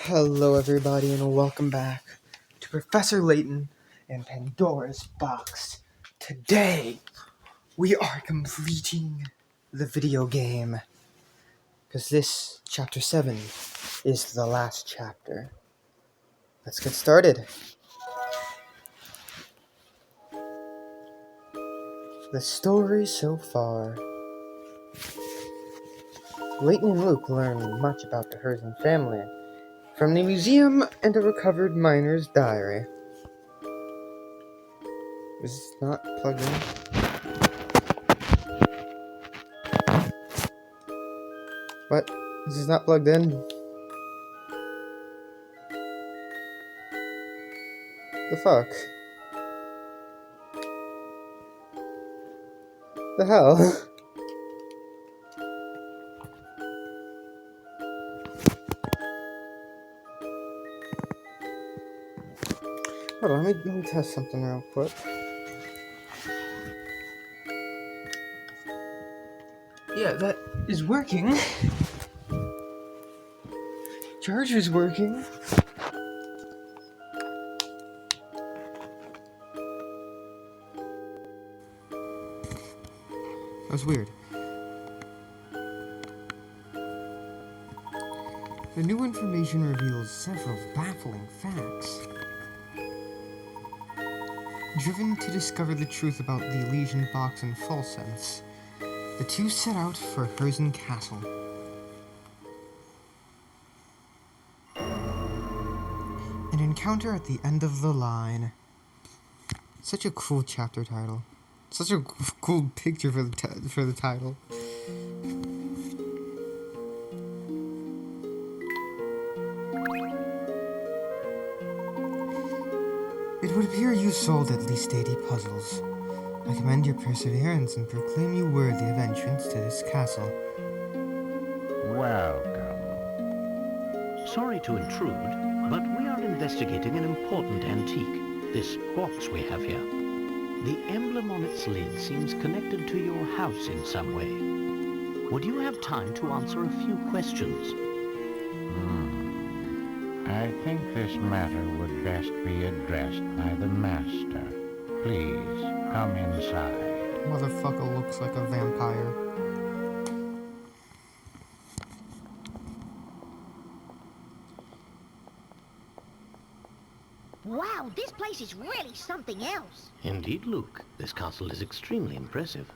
Hello, everybody, and welcome back to Professor Layton and Pandora's Box. Today, we are completing the video game, because this, Chapter 7, is the last chapter. Let's get started. The story so far. Layton and Luke learn much about the Herzen family from the museum and a recovered miner's diary. Is this not plugged in? What? This is not plugged in? The fuck? The hell? Hold on, let me test something real quick. Yeah, that is working. Charger's working. That was weird. The new information reveals several baffling facts. Driven to discover the truth about the Elysian box and false sense, the two set out for Herzen Castle. An encounter at the end of the line. Such a cool chapter title. Such a cool picture for the title. It would appear you solved at least 80 puzzles. I commend your perseverance and proclaim you worthy of entrance to this castle. Welcome. Sorry to intrude, but we are investigating an important antique, this box we have here. The emblem on its lid seems connected to your house in some way. Would you have time to answer a few questions? I think this matter would best be addressed by the master. Please, come inside. Motherfucker looks like a vampire. Wow, this place is really something else. Indeed, Luke. This castle is extremely impressive.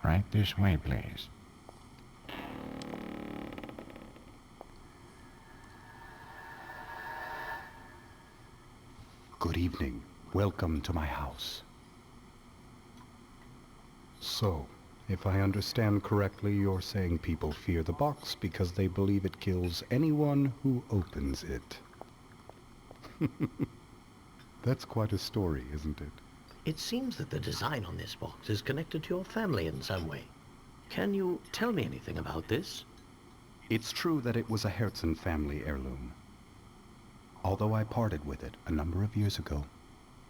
Right this way, please. Good evening. Welcome to my house. So, if I understand correctly, you're saying people fear the box because they believe it kills anyone who opens it. That's quite a story, isn't it? It seems that the design on this box is connected to your family in some way. Can you tell me anything about this? It's true that it was a Herzen family heirloom. Although I parted with it a number of years ago,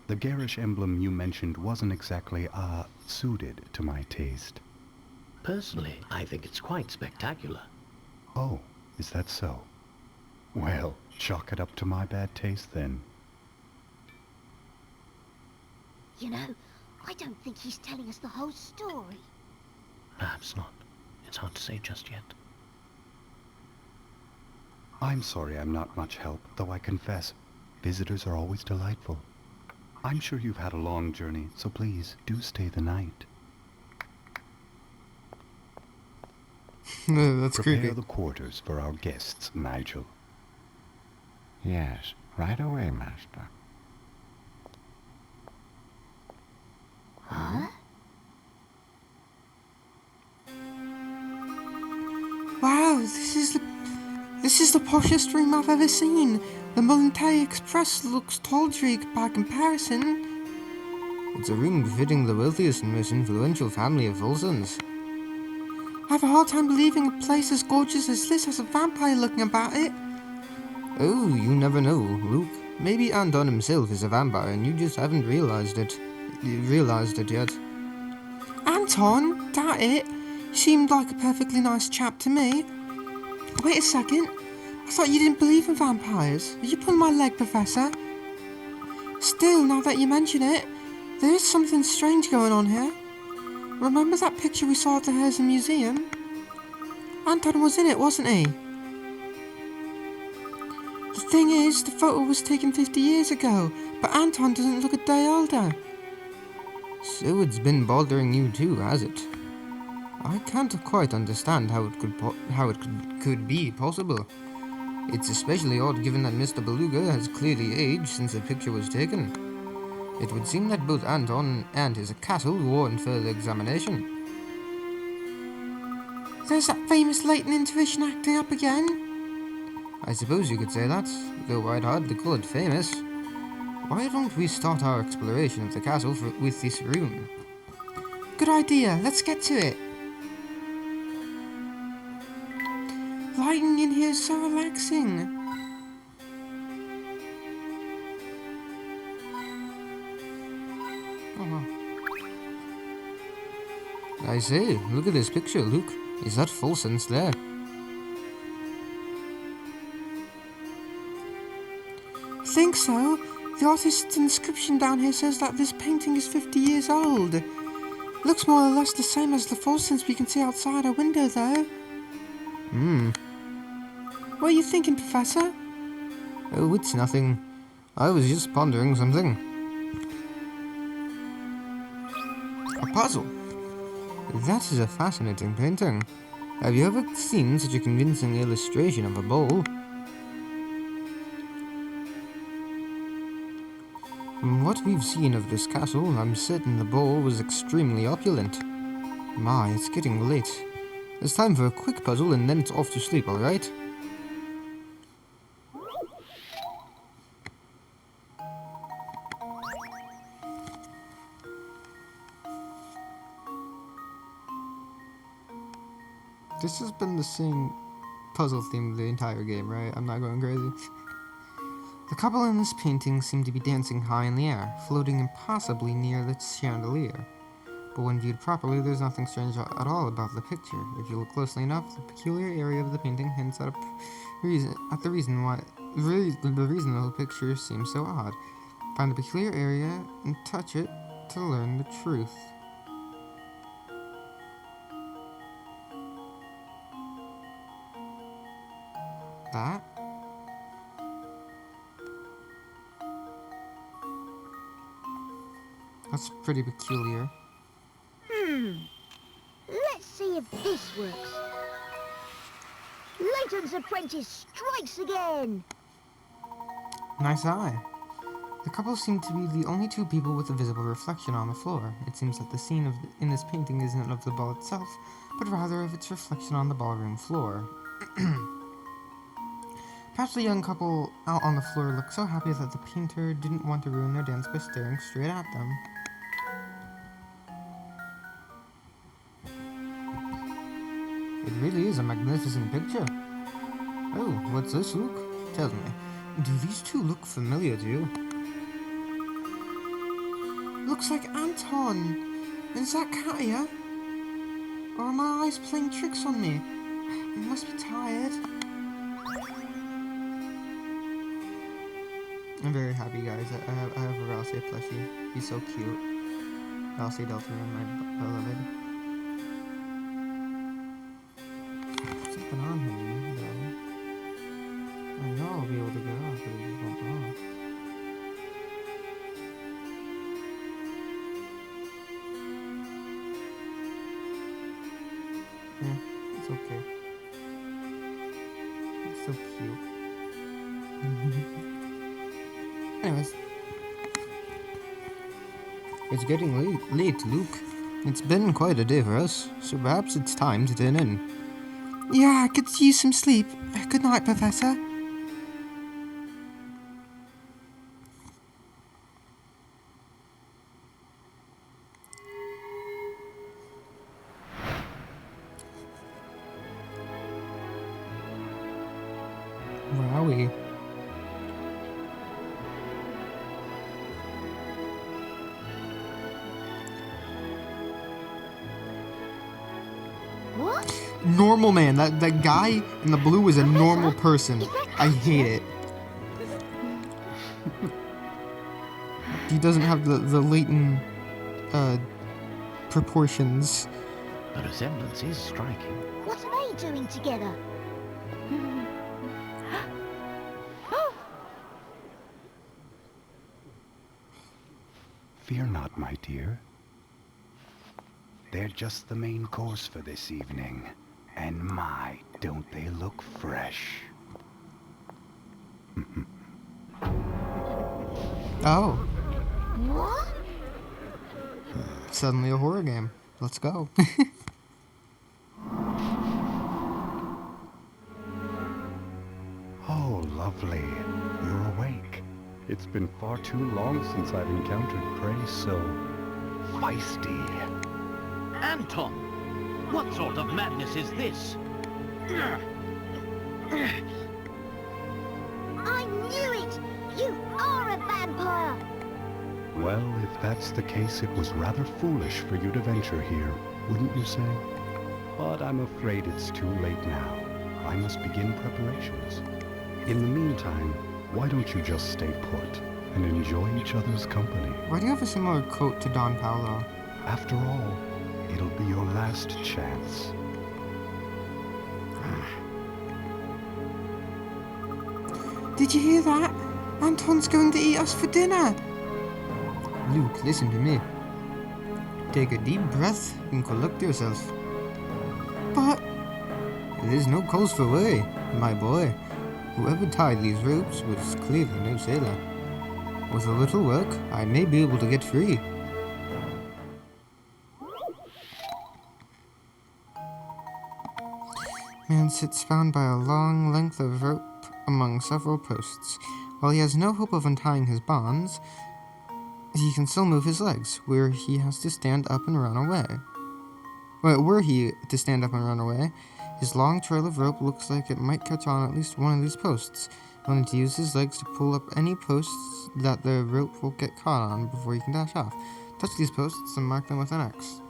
the garish emblem you mentioned wasn't exactly, suited to my taste. Personally, I think it's quite spectacular. Oh, is that so? Well, chalk it up to my bad taste then. You know, I don't think he's telling us the whole story. Perhaps not. It's hard to say just yet. I'm sorry I'm not much help, though I confess, visitors are always delightful. I'm sure you've had a long journey, so please, do stay the night. That's Prepare creepy. the quarters for our guests, Nigel. Yes, right away, master. Huh? Wow, this is the poshest room I've ever seen. The Military Express looks tawdry by comparison. It's a room befitting the wealthiest and most influential family of Volsons. I have a hard time believing a place as gorgeous as this has a vampire looking about it. Oh, you never know, Luke. Maybe Anton himself is a vampire and you just haven't realized it yet. Anton? That it? You seemed like a perfectly nice chap to me. Wait a second. I thought you didn't believe in vampires. Are you pulling my leg, Professor? Still, now that you mention it, there is something strange going on here. Remember that picture we saw at the Herzl Museum? Anton was in it, wasn't he? The thing is, the photo was taken 50 years ago, but Anton doesn't look a day older. So it's been bothering you too, has it? I can't quite understand how it could be possible. It's especially odd given that Mr. Beluga has clearly aged since the picture was taken. It would seem that both Anton and his castle warrant further examination. There's that famous Layton intuition acting up again. I suppose you could say that, though I'd hardly call it famous. Why don't we start our exploration of the castle with this room? Good idea, let's get to it. Lighting in here is so relaxing. Oh. I say, look at this picture, Luke. Is that full sense there? I think so. The artist's inscription down here says that this painting is 50 years old. Looks more or less the same as the full sense we can see outside our window, though. What are you thinking, Professor? Oh, it's nothing. I was just pondering something. A puzzle. That is a fascinating painting. Have you ever seen such a convincing illustration of a bowl? From what we've seen of this castle, I'm certain the bowl was extremely opulent. My, it's getting late. It's time for a quick puzzle and then it's off to sleep, alright? This has been the same puzzle theme the entire game, right? I'm not going crazy. The couple in this painting seem to be dancing high in the air, floating impossibly near the chandelier. But when viewed properly, there's nothing strange at all about the picture. If you look closely enough, the peculiar area of the painting hints at the reason the picture seems so odd. Find the peculiar area and touch it to learn the truth. That? That's pretty peculiar. Let's see if this works. Layton's apprentice strikes again! Nice eye. The couple seem to be the only two people with a visible reflection on the floor. It seems that the scene in this painting isn't of the ball itself, but rather of its reflection on the ballroom floor. Perhaps the young couple out on the floor looked so happy that the painter didn't want to ruin their dance by staring straight at them. It really is a magnificent picture. Oh, what's this, Luke? Tell me, do these two look familiar to you? Looks like Anton. Is that Katya? Or are my eyes playing tricks on me? I must be tired. I'm very happy, guys. I have a Ralsei plushie. He's so cute. Ralsei Deltarune, my beloved. Something on him, though. I know I'll be able to get off, but it just won't off. Yeah, it's okay. It's so cute. Anyways. It's getting late, Luke. It's been quite a day for us, so perhaps it's time to turn in. Yeah, I could use some sleep. Good night, Professor. Where are we? What? Normal man. That guy in the blue is a normal person. I hate it. He doesn't have the Layton proportions. The resemblance is striking. What are they doing together? Fear not, my dear. They're just the main course for this evening. And my, don't they look fresh. Oh, What? suddenly a horror game. Let's go. Oh, lovely. You're awake. It's been far too long since I've encountered prey so feisty. Anton! What sort of madness is this? I knew it! You are a vampire! Well, if that's the case, it was rather foolish for you to venture here, wouldn't you say? But I'm afraid it's too late now. I must begin preparations. In the meantime, why don't you just stay put and enjoy each other's company? Why do you have a similar coat to Don Paolo? After all, it'll be your last chance. Did you hear that? Anton's going to eat us for dinner. Luke, listen to me. Take a deep breath and collect yourself. But there's no cause for worry, my boy. Whoever tied these ropes was clearly no sailor. With a little work, I may be able to get free. Man sits bound by a long length of rope among several posts. While he has no hope of untying his bonds, he can still move his legs, where he has to stand up and run away. Were he to stand up and run away, his long trail of rope looks like it might catch on at least one of these posts. He'll need to use his legs to pull up any posts that the rope will get caught on before he can dash off. Touch these posts and mark them with an X.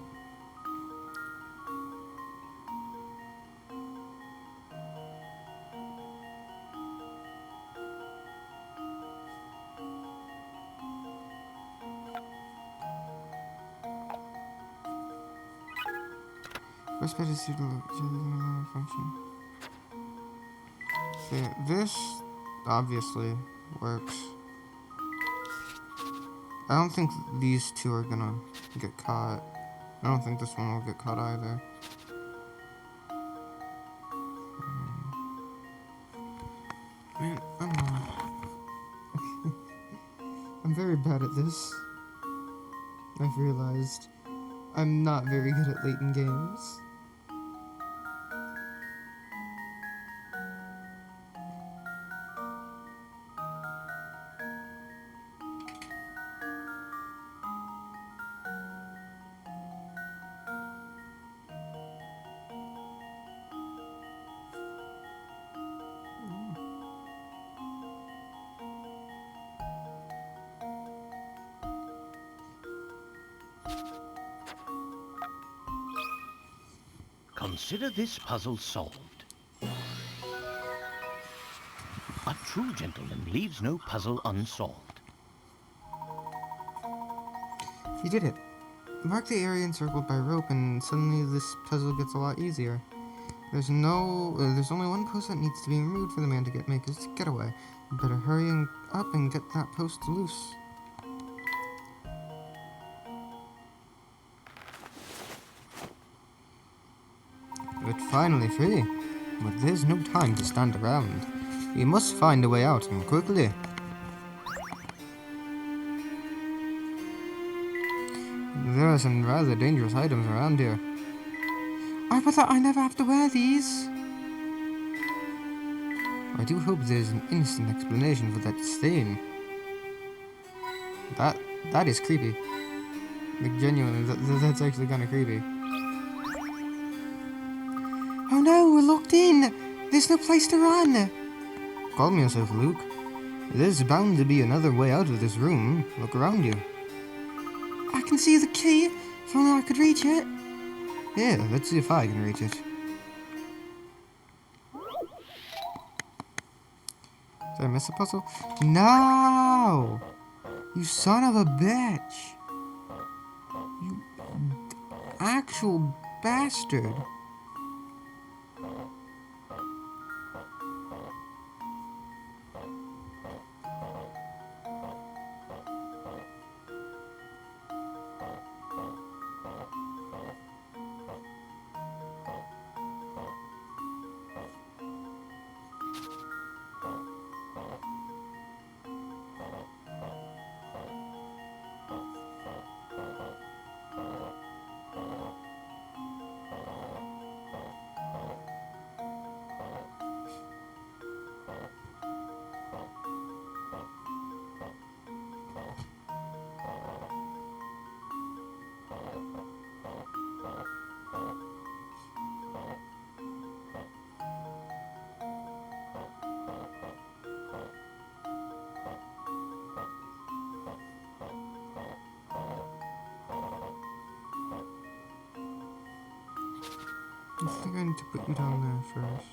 First bed is suitable function. See, this obviously works. I don't think these two are gonna get caught. I don't think this one will get caught either. Man, I'm very bad at this. I've realized I'm not very good at Layton games. Consider this puzzle solved. A true gentleman leaves no puzzle unsolved. You did it. Mark the area encircled by rope and suddenly this puzzle gets a lot easier. There's only one post that needs to be removed for the man to make his getaway. You better hurry up and get that post loose. We're finally free, but there's no time to stand around. We must find a way out, and quickly. There are some rather dangerous items around here. I thought I never have to wear these. I do hope there's an innocent explanation for that stain. That is creepy. Like, genuinely, that's actually kind of creepy. Oh no, we're locked in! There's no place to run! Calm yourself, Luke. There's bound to be another way out of this room. Look around you. I can see the key, if only I could reach it. Yeah, let's see if I can reach it. Did I miss a puzzle? No! You son of a bitch! You actual bastard! I think I need to put you down there first.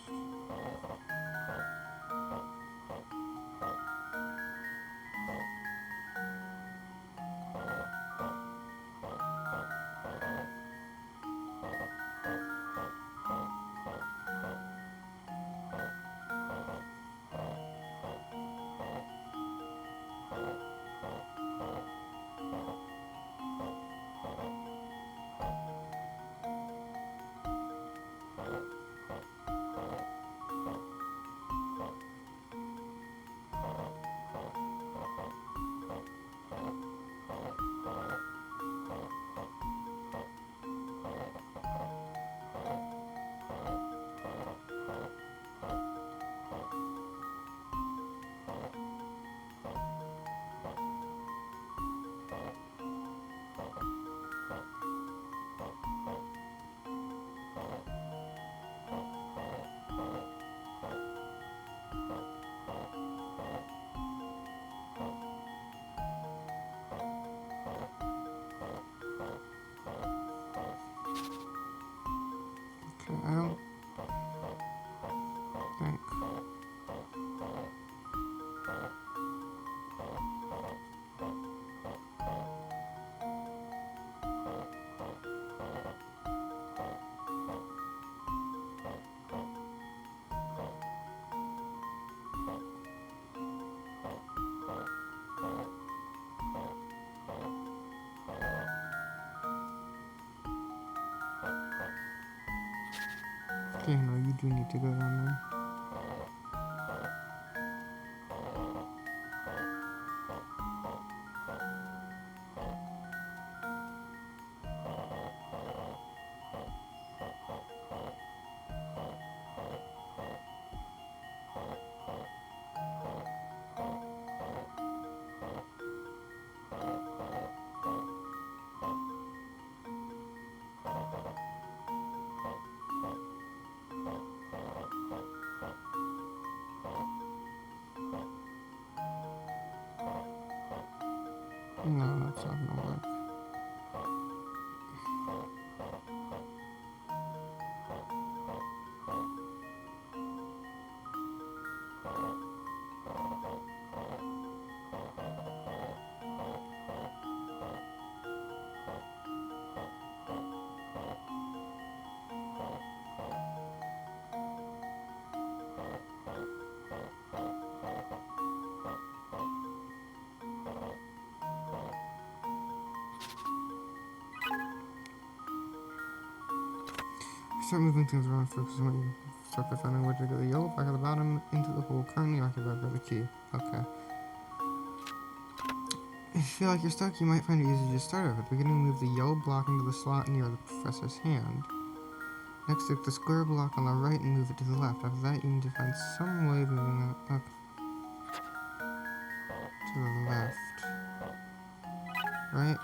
Okay, I don't think. Okay, no, you do need to go down there. No, that's not gonna work. Start moving things around, focus on what you start by finding where to get the yellow back at the bottom into the hole currently occupied by the key. Okay. If you feel like you're stuck, you might find it easy to just start over. At the beginning, move the yellow block into the slot near the professor's hand. Next, take the square block on the right and move it to the left. After that, you need to find some way of moving that up to the left. Right?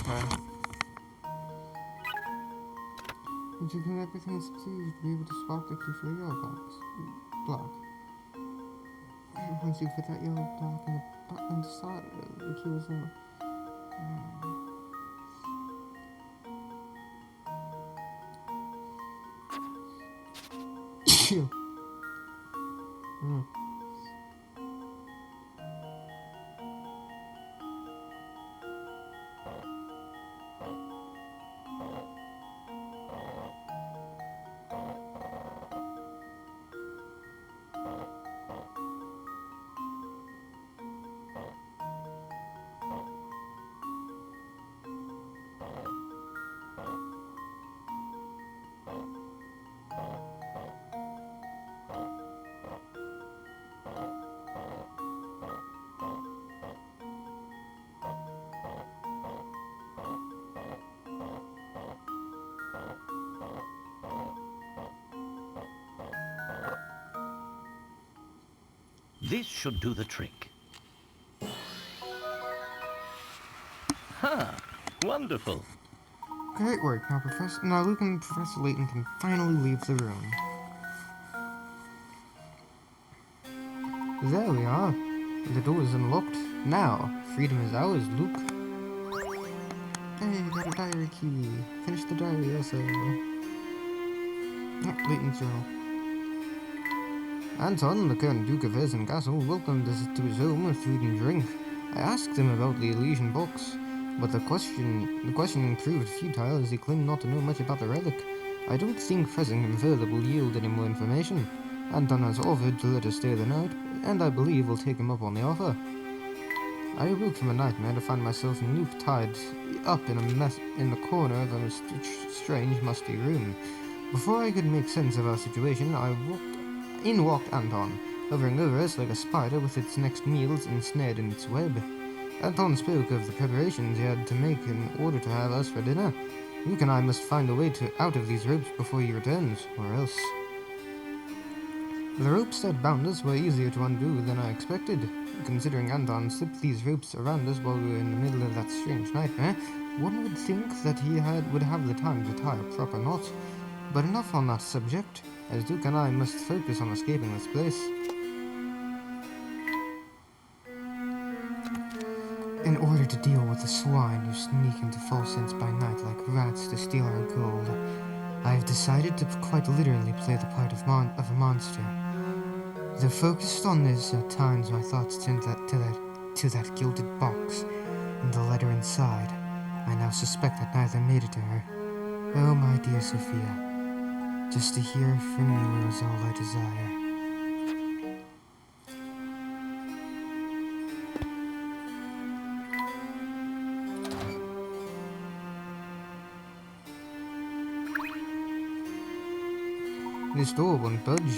Okay. Did you think everything succeed? You'd be able to swap the key for the yellow block. Once you put that yellow block in the button slot, the key was in. Mm. This should do the trick. Ha! Wonderful. Great work. Now Luke and Professor Layton can finally leave the room. There we are. The door is unlocked. Now, freedom is ours, Luke. Hey, got a diary key. Finish the diary also. Oh, Layton's journal. Anton, the current Duke of Essen Castle, welcomed us to his home with food and drink. I asked him about the Elysian box, but the questioning proved futile as he claimed not to know much about the relic. I don't think pressing him further will yield any more information. Anton has offered to let us stay the night, and I believe we'll take him up on the offer. I awoke from a nightmare to find myself and Luke tied up in a mess in the corner of a strange, musty room. Before I could make sense of our situation, in walked Anton, hovering over us like a spider with its next meals ensnared in its web. Anton spoke of the preparations he had to make in order to have us for dinner. Luke and I must find a way out of these ropes before he returns, or else. The ropes that bound us were easier to undo than I expected. Considering Anton slipped these ropes around us while we were in the middle of that strange nightmare, one would think that he would have the time to tie a proper knot. But enough on that subject, as Duke and I must focus on escaping this place. In order to deal with the swine who sneak into false inns by night like rats to steal our gold, I have decided to quite literally play the part of a monster. Though focused on this, at times my thoughts tend to that gilded box and the letter inside. I now suspect that neither made it to her. Oh, my dear Sophia. Just to hear from you is all I desire. This door won't budge.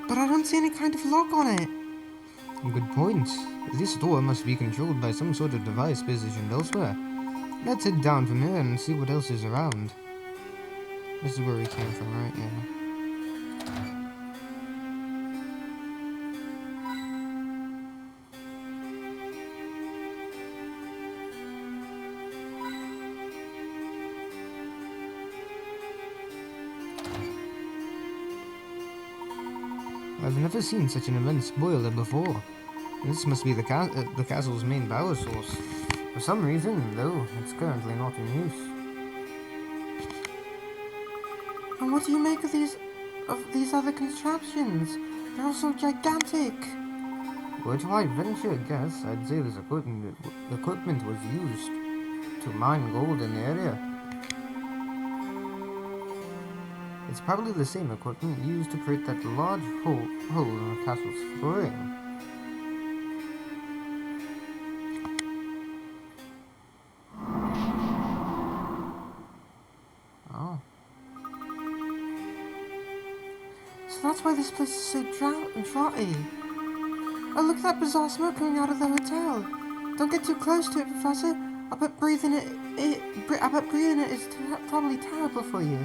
But I don't see any kind of lock on it. Good point. This door must be controlled by some sort of device positioned elsewhere. Let's head down from here and see what else is around. This is where we came from, right? Yeah. I've never seen such an immense boiler before. This must be the castle's main power source. For some reason, though, it's currently not in use. And what do you make of these other contraptions? They're all so gigantic. Were to I venture a guess, I'd say this equipment was used to mine gold in the area. It's probably the same equipment used to create that large hole in the castle's flooring. Oh. So that's why this place is so draughty. Oh, look at that bizarre smoke coming out of the hotel. Don't get too close to it, Professor. I bet breathing it is probably terrible for you.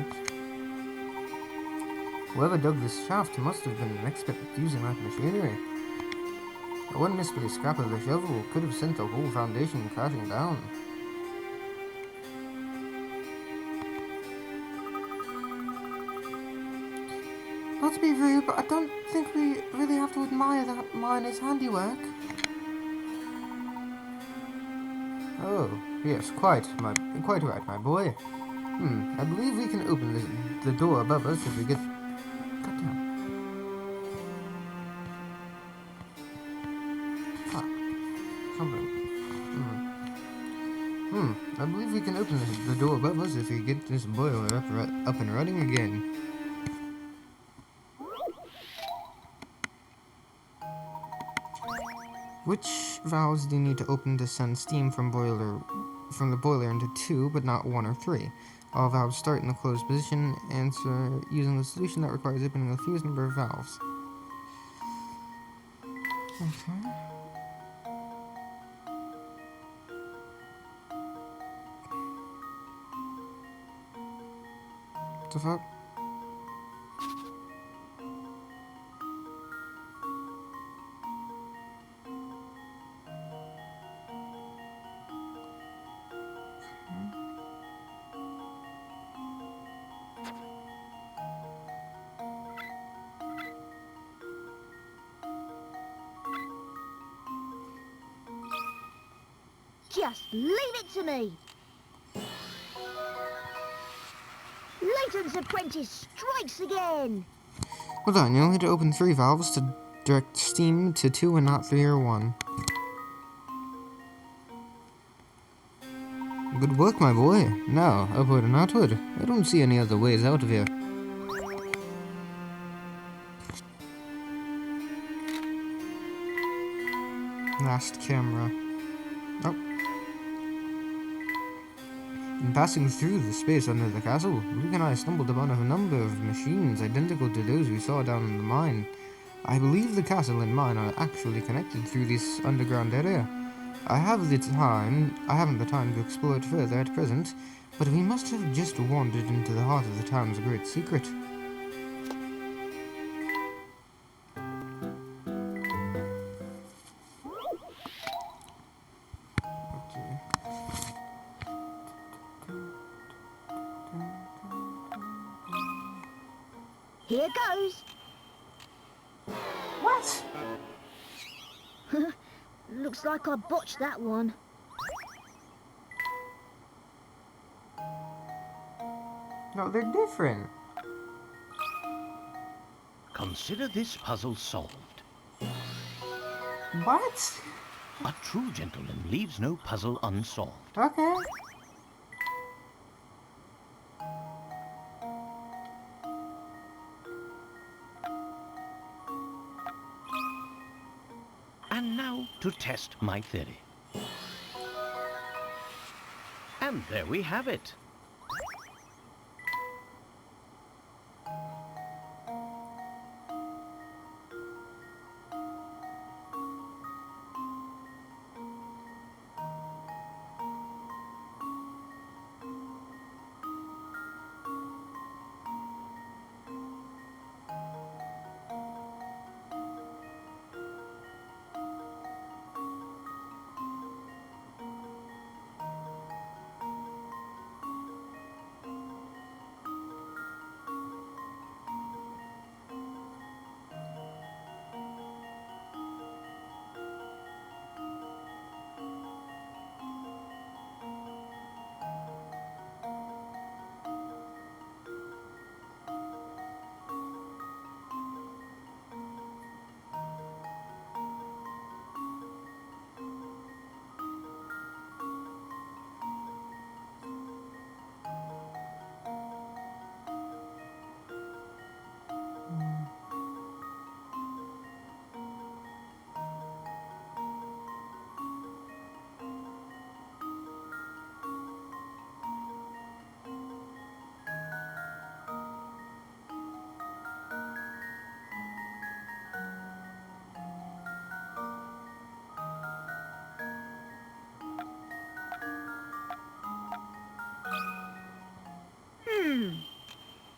Whoever dug this shaft must have been an expert at using that machinery. One misplaced scrap of the shovel could have sent the whole foundation crashing down. Not to be rude, but I don't think we really have to admire that miner's handiwork. Oh, yes, quite right, my boy. I believe we can open the door above us if we get... Goddamn. Fuck. Something. I believe we can open the door above us if we get this boiler up and running again. Which valves do you need to open to send steam from the boiler into 2, but not 1 or 3? All valves start in the closed position. Answer using the solution that requires opening a fewest number of valves. Okay. What the fuck? Just leave it to me. Layton's apprentice strikes again. Well done, you only need to open 3 valves to direct steam to 2 and not 3 or 1. Good work, my boy. Now, upward and outward. I don't see any other ways out of here. Last camera. Oh. In passing through the space under the castle, Luke and I stumbled upon a number of machines identical to those we saw down in the mine. I believe the castle and mine are actually connected through this underground area. I haven't the time to explore it further at present, but we must have just wandered into the heart of the town's great secret. Okay. Here goes. What? Looks like I botched that one. No, they're different. Consider this puzzle solved. What? A true gentleman leaves no puzzle unsolved. Okay. And now to test my theory. And there we have it.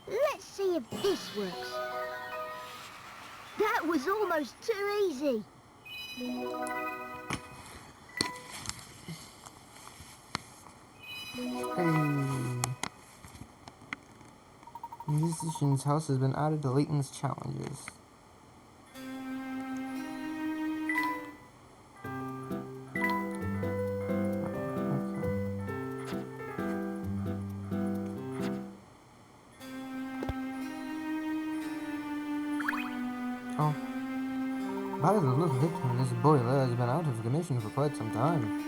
Let's see if this works. That was almost too easy. Hey. The musician's house has been added to Layton's challenges. Oh. By the look of it, this boiler has been out of commission for quite some time.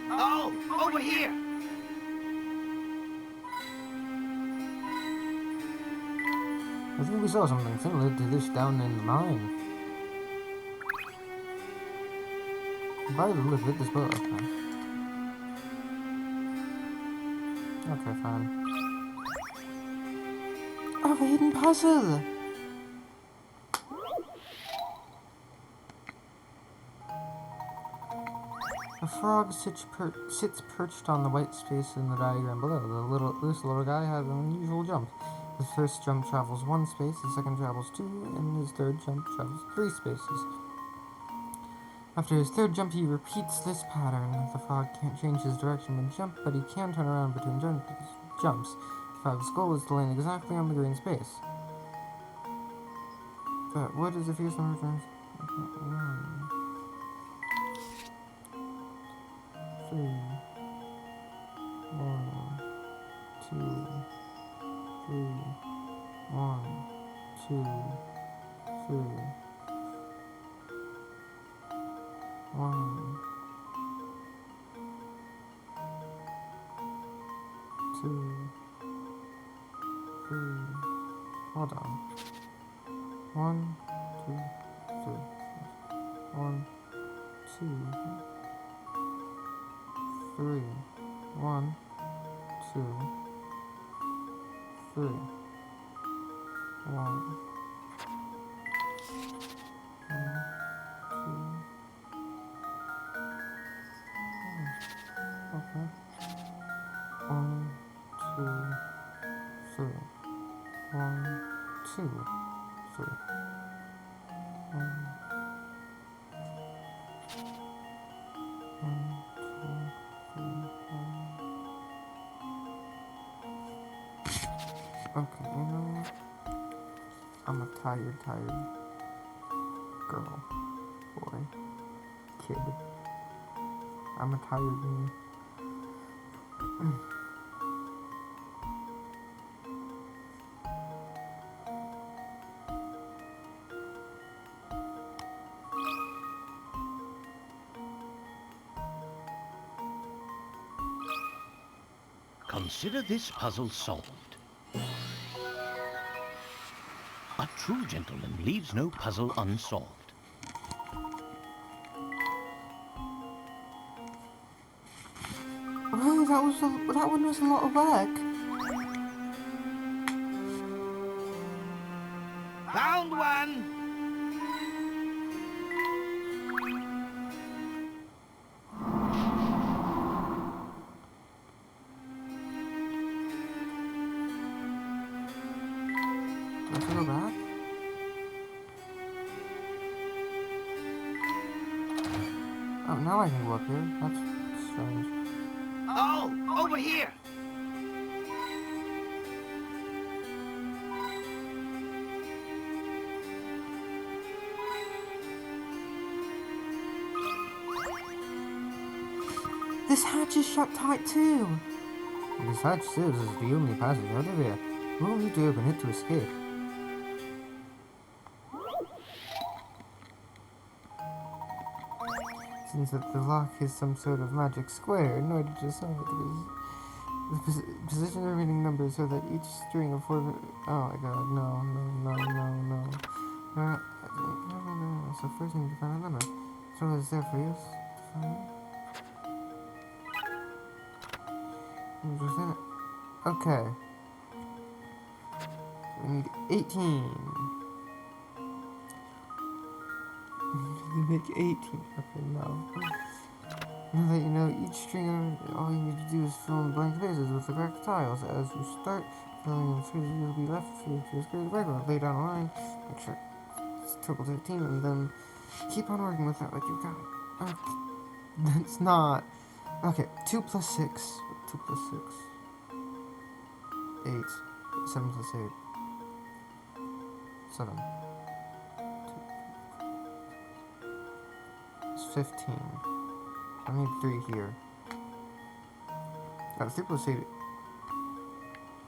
Oh, over here! I think we saw something similar to this down in the mine. By the look of it, this boiler... Okay, fine. Oh, a hidden puzzle! A frog sits perched on the white space in the diagram below. This little guy has an unusual jump. His first jump travels 1 space, his second travels 2, and his third jump travels 3 spaces. After his third jump, he repeats this pattern. The frog can't change his direction mid-jump, but he can turn around between jumps. The frog's goal is to land exactly on the green space. But what is the fierce number of 3, 1, 2, 3, 1, 2, 3, 1, 2, 3. Hold on. 1, 2, 3. 1, 2, 3. 1, 2, 3. 1. Okay. 1, 2, 3. 1, 2, 3. 1, 2, 3. Okay, you know what? I'm a tired girl, boy, kid. I'm a tired me. Consider this puzzle solved. A true gentleman leaves no puzzle unsolved. Well, that one was a lot of work. Found one! Do I have to go back? Oh, now I can go up here. That's strange. Oh, over here! This hatch is shut tight too. This hatch serves as the only passage out of here. We'll need to open it to escape. Seems that the lock is some sort of magic square. In order to solve it, the position of reading numbers so that each string of 4... Oh my god, no. So first we need to find a number. So is there for you to find it? Within it. Okay. We need 18. We make 18. Okay, no. Now that you know each string, all you need to do is fill in blank spaces with the correct tiles. As you start filling in spaces, you'll be left with your squares regular. Lay down a line, make sure it's total 18, and then keep on working with that like you got it. Okay. That's not... Okay, 2 plus 6. 2 plus 6. 8. 7 plus 8. 7. It's 15. I need 3 here. 3 plus 8.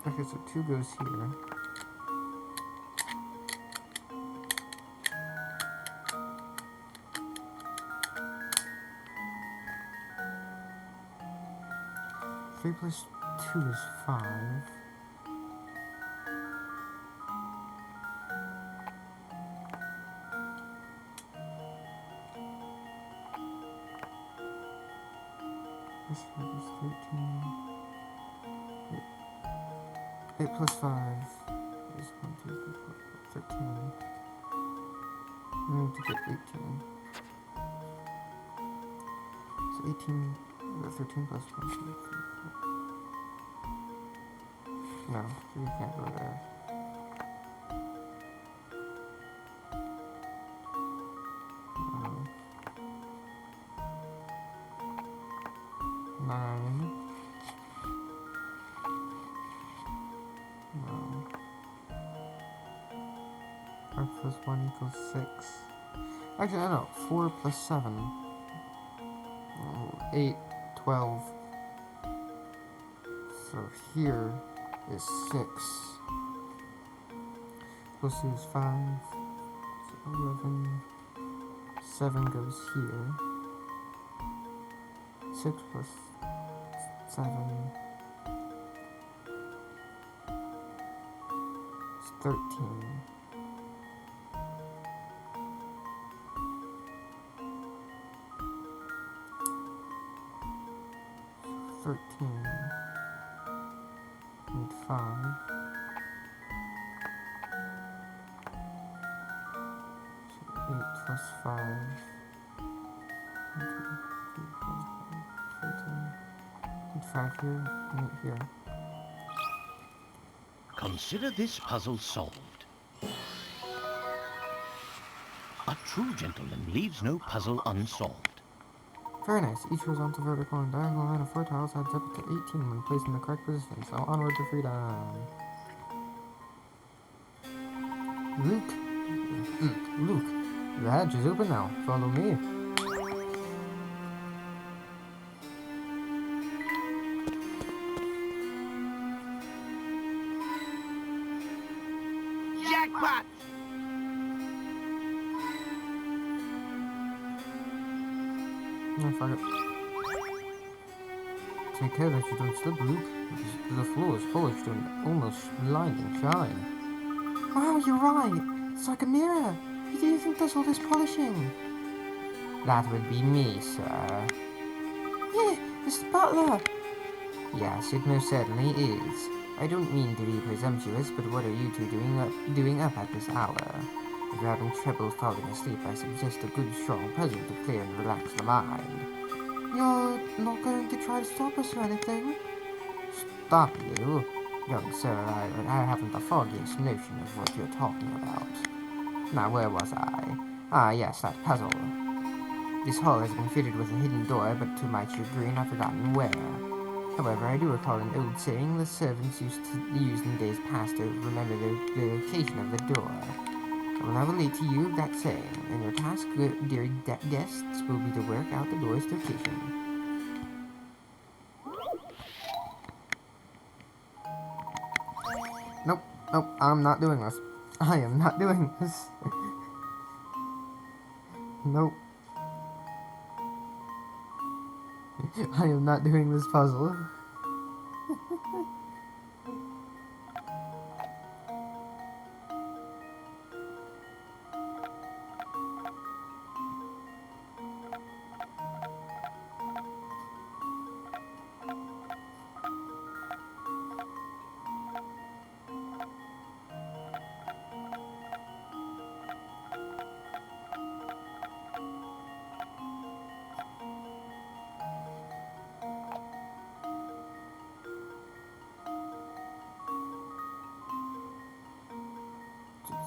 Okay, so 2 goes here. Three plus 2 is 5. This 5 is 13. 8 plus 5 is 1, 2, 3, 4, 5, 13. I need to get 18. So 18, 13 plus 1, 2, 3, 4. No, you can't go there. No. 9. No. 5 plus 1 equals 6. Actually, I know. 4 plus 7. 8, 12. So here is 6. Plus 2 is 5. So 11. 7 goes here. 6 plus 7 is 13. Need 5. So 8 plus 5. 1, 2, 3, 4, 5, 13. Need 5 here, and 8 here. Consider this puzzle solved. A true gentleman leaves no puzzle unsolved. Very nice. Each horizontal, vertical, and diagonal line of 4 tiles adds up to 18 when placed in the correct position. So onward to freedom. Luke. Luke, the hatch is open now. Follow me. Jackpot! No, fuck it. Take care that you don't slip, Luke. The floor is polished to an almost blinding shine. Wow, you're right. It's like a mirror. Who do you think does all this polishing? That would be me, sir. Yeah, it's the butler. Yes, it most certainly is. I don't mean to be presumptuous, but what are you two doing up at this hour? If you're having trouble falling asleep, I suggest a good strong puzzle to clear and relax the mind. You're not going to try to stop us or anything? Stop you? Young sir, I haven't the foggiest notion of what you're talking about. Now, where was I? Ah, yes, that puzzle. This hall has been fitted with a hidden door, but to my chagrin, I've forgotten where. However, I do recall an old saying the servants used to use in days past to remember the location of the door. I will now relate to you that saying, and your task, dear guests, will be to work out the door's location. Nope, I'm not doing this. I am not doing this. Nope. I am not doing this puzzle.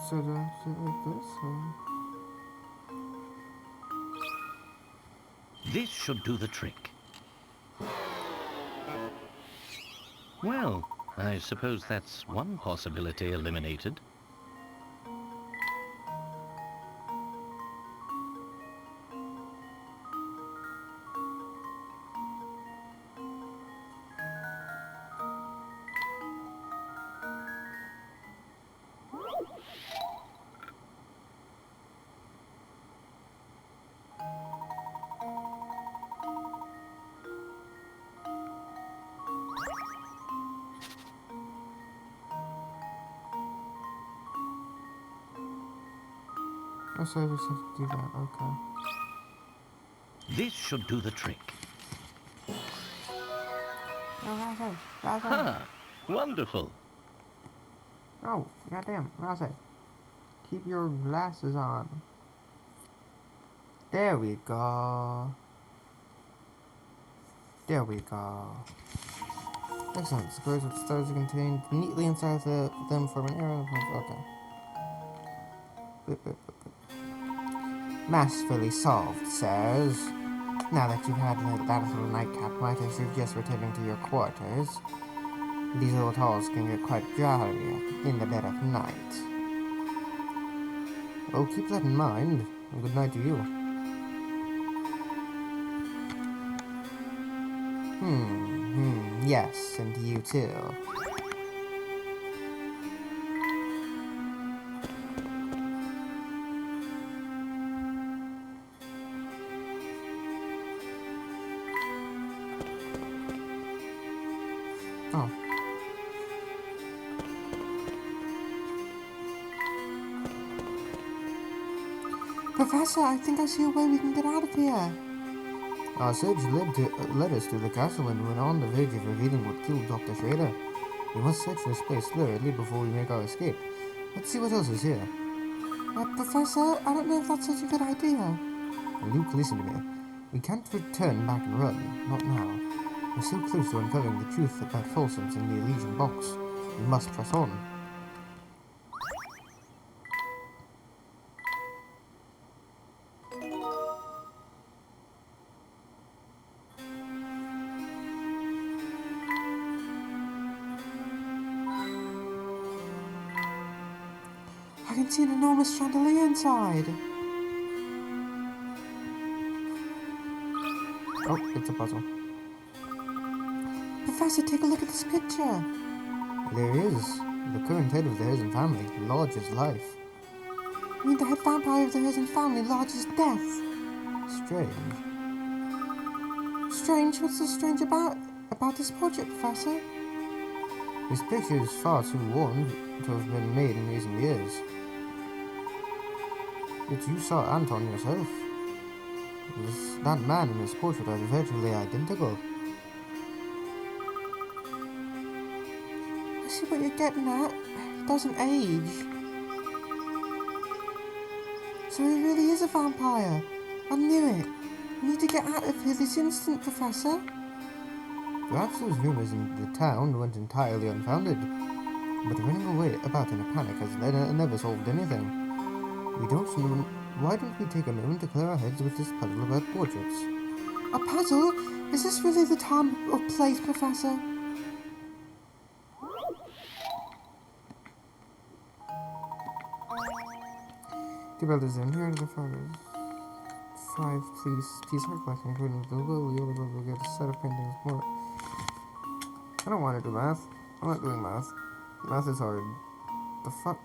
So do I do it like this, or? This should do the trick. Well, I suppose that's one possibility eliminated. Oh, so we just have to do that, okay. This should do the trick. Oh, Razzie. Ha! Wonderful. Oh, goddamn, Razzie. Keep your glasses on. There we go. There we go. Excellent. Squares with stars are contained neatly inside them from an arrow. Okay. Masterfully solved, sirs. Now that you've had that little nightcap, might I suggest returning to your quarters? These old halls can get quite drowsy in the dead of night. Oh, keep that in mind. And good night to you. Yes, and to you too. Oh. Professor, I think I see a way we can get out of here. Our sage led us to the castle and went on the verge of revealing what killed Dr. Schrader. We must search this place thoroughly before we make our escape. Let's see what else is here. Professor, I don't know if that's such a good idea. Luke, listen to me. We can't return back and run. Not now. We're so close to uncovering the truth about Folsom's in the Elysian box. We must press on. I can see an enormous chandelier inside. Oh, it's a puzzle. Professor, take a look at this picture. There is. The current head of the Herzen family, large as life. You mean the head vampire of the Herzen family, large as death? Strange. Strange? What's so strange about this portrait, Professor? This picture is far too worn to have been made in recent years. Yet you saw Anton yourself. That man and his portrait are virtually identical. I see what you're getting at. He doesn't age. So he really is a vampire. I knew it. We need to get out of here this instant, Professor. Perhaps those rumors in the town weren't entirely unfounded. But running away about in a panic has never solved anything. We don't know. Why don't we take a moment to clear our heads with this puzzle about portraits? A puzzle? Is this really the time or place, Professor? Dear brothers, and here are the fathers. 5 piece art collection, including the will get a set of paintings more. I don't want to do math. I'm not doing math. Math is hard. The fuck?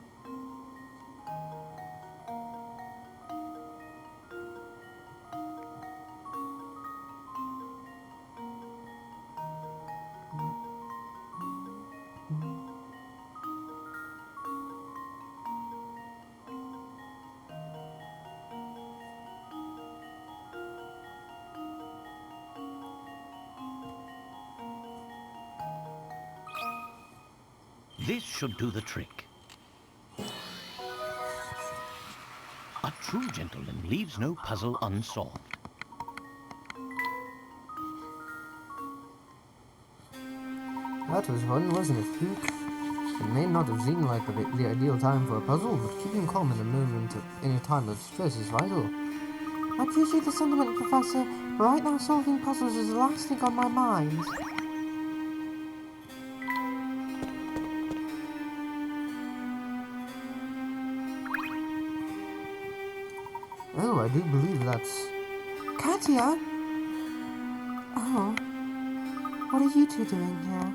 This should do the trick. A true gentleman leaves no puzzle unsolved. That was fun, wasn't it, Luke? It may not have seemed like the ideal time for a puzzle, but keeping calm in a time of stress is vital. I appreciate the sentiment, Professor. Right now, solving puzzles is the last thing on my mind. I do believe that's... Katia? Oh, what are you two doing here?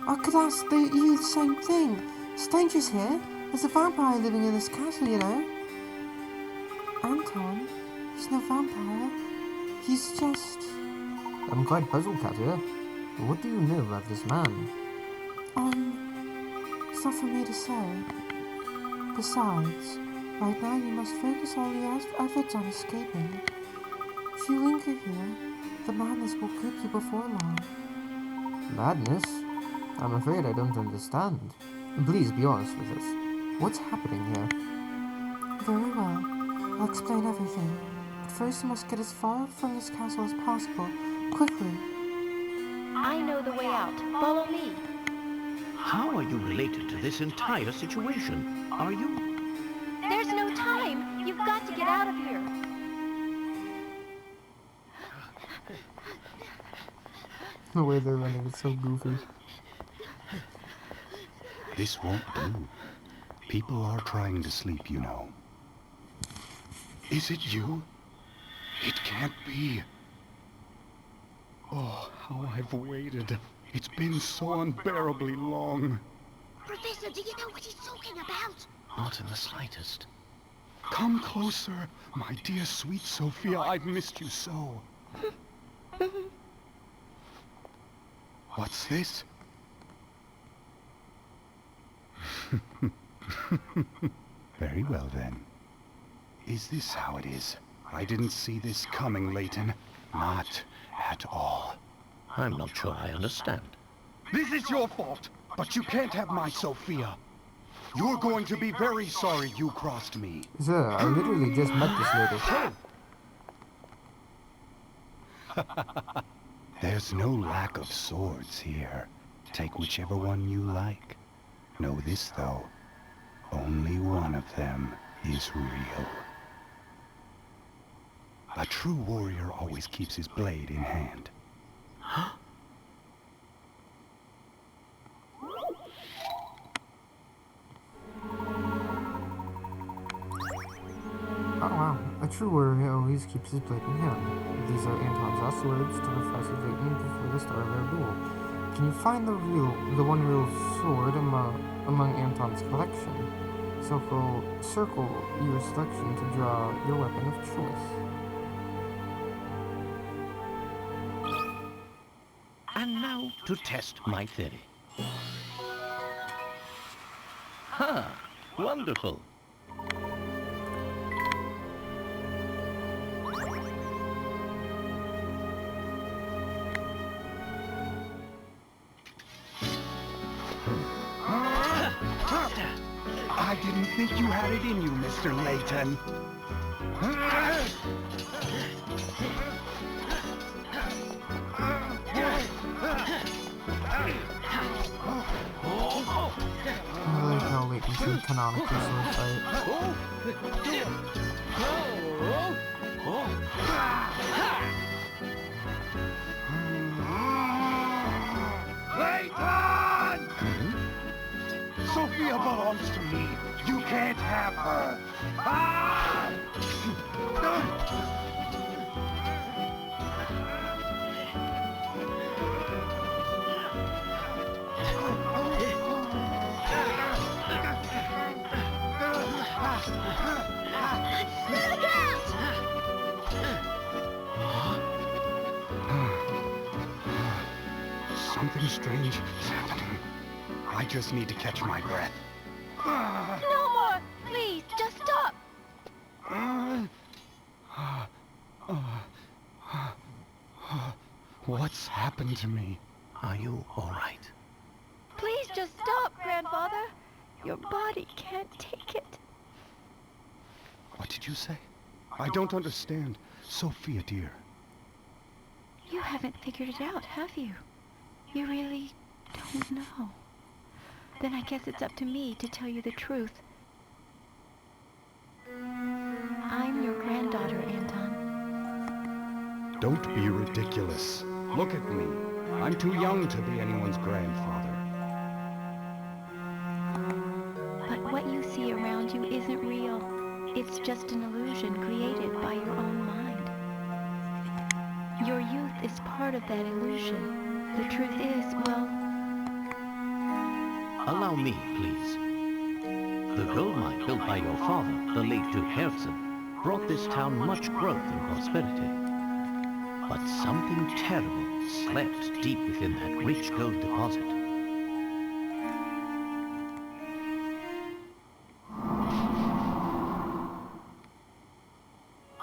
I could ask you the same thing. It's dangerous here. There's a vampire living in this castle, you know. Anton? He's no vampire. He's just... I'm quite puzzled, Katia. What do you know about this man? It's not for me to say. Besides, right now you must focus all your efforts on escaping. If you linger here, the madness will grip you before long. Madness? I'm afraid I don't understand. Please be honest with us. What's happening here? Very well. I'll explain everything. But first you must get as far from this castle as possible. Quickly. I know the way out. Follow me. How are you related to this entire situation? Are you? There's no time. You've got to get out of here. The way they're running is so goofy. This won't do. People are trying to sleep, you know. Is it you? It can't be. Oh, how I've waited. It's been so unbearably long. Professor, do you know what he's talking about? Not in the slightest. Come closer, my dear sweet Sophia. I've missed you so. What's this? Very well, then. Is this how it is? I didn't see this coming, Layton. Not at all. I'm not sure I understand. This is your fault, but you can't have my Sophia. You're going to be very sorry you crossed me. Sir, I literally just met this lady. There's no lack of swords here. Take whichever one you like. Know this, though. Only one of them is real. A true warrior always keeps his blade in hand. Oh wow, a true warrior always keeps his blade in hand. These are Anton's last words to Professor Layton before the start of their duel. Can you find the one real sword among Anton's collection? Circle your selection to draw your weapon of choice. And now to test my theory. Ha! Wonderful. I didn't think you had it in you, Mr. Layton. I like how Layton can canonically sword fight. Layton! Sophia belongs to me. You can't have her. Ah! Look out! Something strange is happening. I just need to catch my breath. No more! Please, just stop! What's happened to me? Are you all right? Please just stop, Grandfather. Your body can't take it. What did you say? I don't understand. Sophia, dear. You haven't figured it out, have you? You really don't know. Then I guess it's up to me to tell you the truth. I'm your granddaughter, Anton. Don't be ridiculous. Look at me. I'm too young to be anyone's grandfather. But what you see around you isn't real. It's just an illusion created by your own mind. Your youth is part of that illusion. The truth is, well... Allow me, please. The gold mine built by your father, the late Duke Herzen, brought this town much growth and prosperity. But something terrible slept deep within that rich gold deposit.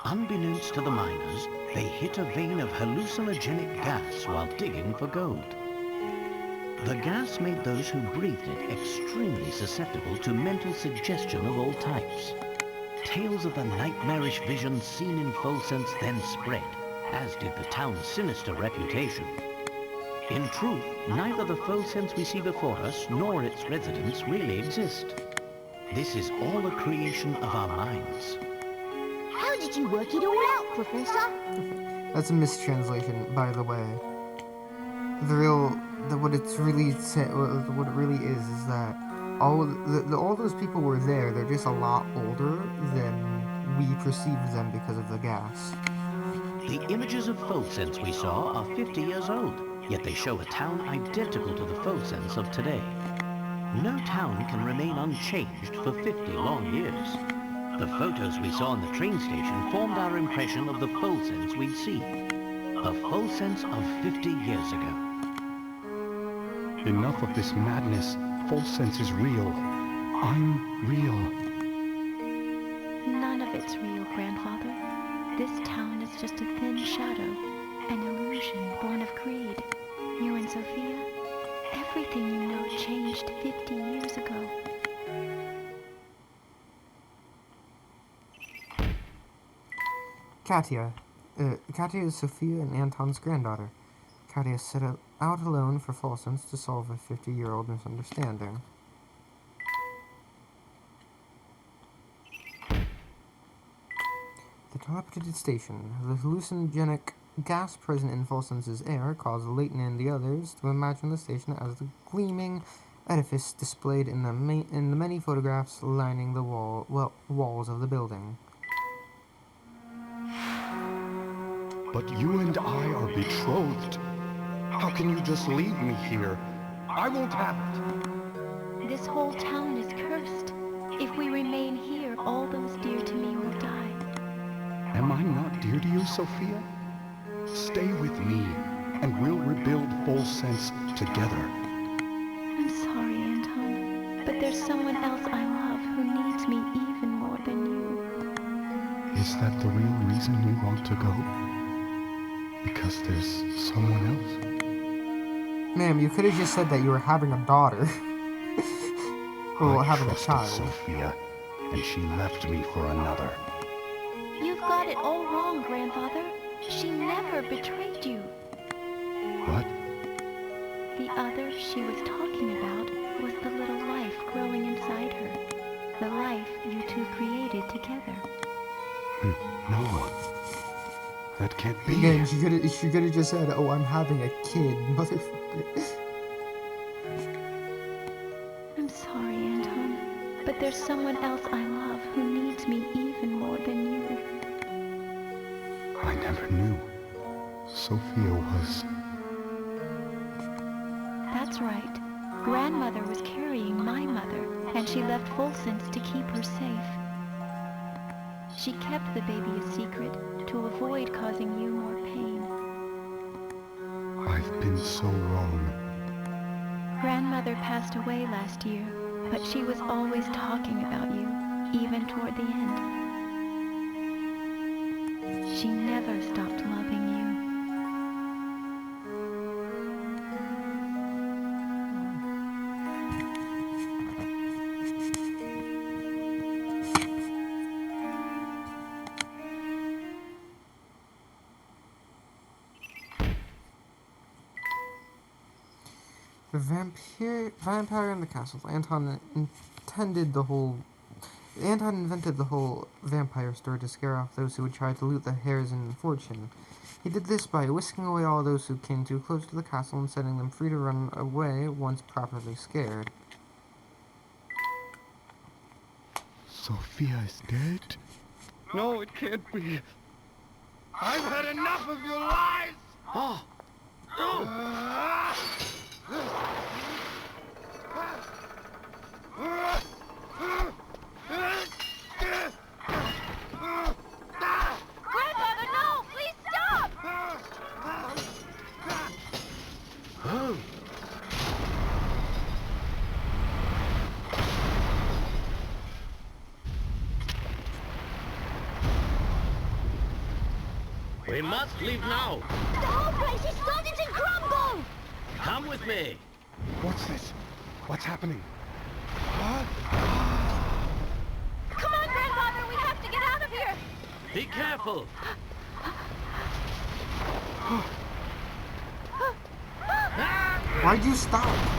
Unbeknownst to the miners, they hit a vein of hallucinogenic gas while digging for gold. The gas made those who breathed it extremely susceptible to mental suggestion of all types. Tales of the nightmarish visions seen in Folsense then spread, as did the town's sinister reputation. In truth, neither the Folsense we see before us nor its residents really exist. This is all a creation of our minds. How did you work it all out, Professor? That's a mistranslation, by the way. What it really is that all those people were there. They're just a lot older than we perceive them because of the gas. The images of Folsense we saw are 50 years old, yet they show a town identical to the Folsense of today. No town can remain unchanged for 50 long years. The photos we saw in the train station formed our impression of the Folsense we'd see. A Folsense of 50 years ago. Enough of this madness. Folsense is real. I'm real. None of it's real, Grandfather. This town is just a thin shadow, an illusion born of greed. You and Sophia, everything you know changed 50 years ago. Katya. Katya is Sophia and Anton's granddaughter. Katya set out alone for Folsense to solve a 50-year-old misunderstanding. The teleported station. The hallucinogenic gas present in Folsense's air caused Layton and the others to imagine the station as the gleaming edifice displayed in the many photographs lining the walls of the building. But you and I are betrothed. How can you just leave me here? I won't have it. This whole town is cursed. If we remain here, all those dear to me will die. Am I not dear to you, Sophia? Stay with me, and we'll rebuild Folsense together. I'm sorry, Anton, but there's someone else I love who needs me even more than you. Is that the real reason you want to go? Because there's someone else? Ma'am, you could have just said that you were having a daughter. Well, having a child. Sophia, and she left me for another. You've got it all wrong, Grandfather. She never betrayed you. What? The other she was talking about was the little life growing inside her. The life you two created together. No. That can't be. Again, she could have just said, "Oh, I'm having a kid, motherfucker." I'm sorry, Anton, but there's someone else I love who needs me even more than you. I never knew. Sophia was... That's right. Grandmother was carrying my mother, and she left Folsense to keep her safe. She kept the baby a secret to avoid causing you more pain. I've been so wrong. Grandmother passed away last year, but she was always talking about you, even toward the end. She never stopped loving you. The vampire in the castle. Anton invented the whole vampire story to scare off those who would try to loot the Herzen fortune. He did this by whisking away all those who came too close to the castle and setting them free to run away once properly scared. Sophia is dead? No, it can't be. I've had enough of your lies! Oh! Grandfather, no! Please stop! Oh! We must leave now. The whole place is starting to crumble! Come with me. What's this? What's happening? Come on, Grandfather, we have to get out of here! Be careful. Why'd you stop?